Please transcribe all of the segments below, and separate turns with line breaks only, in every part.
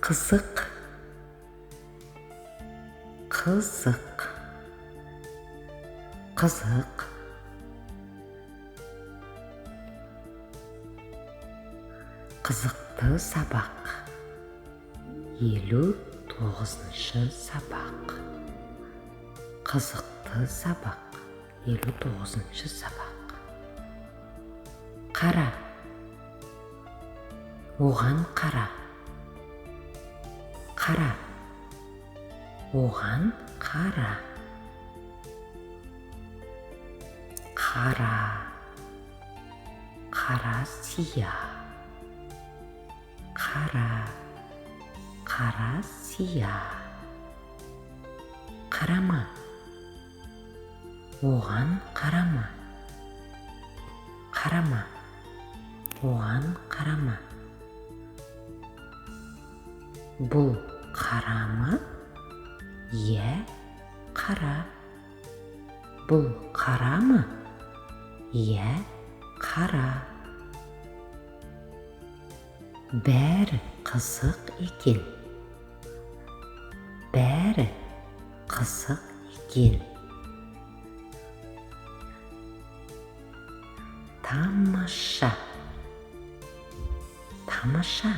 қызық, қызық, қызық. Қызықты сабақ. 59-шы сабақ. Қызықты сабақ. 59-шы сабақ. Қара. Оған қара. Қара. Оған қара. Қара. Қара сия. Қара. Қара сия. Қарама. Оған қарама. Қарама. Оған қарама. Бұл қара ма? Иә, қара. Бұл қара ма? Иә, қара. Бәрі қызық екен. Бәрі қызық екен. Тамаша. Тамаша.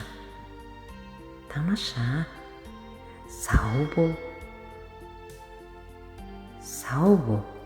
Тамаша. Сау бол. Сау бол.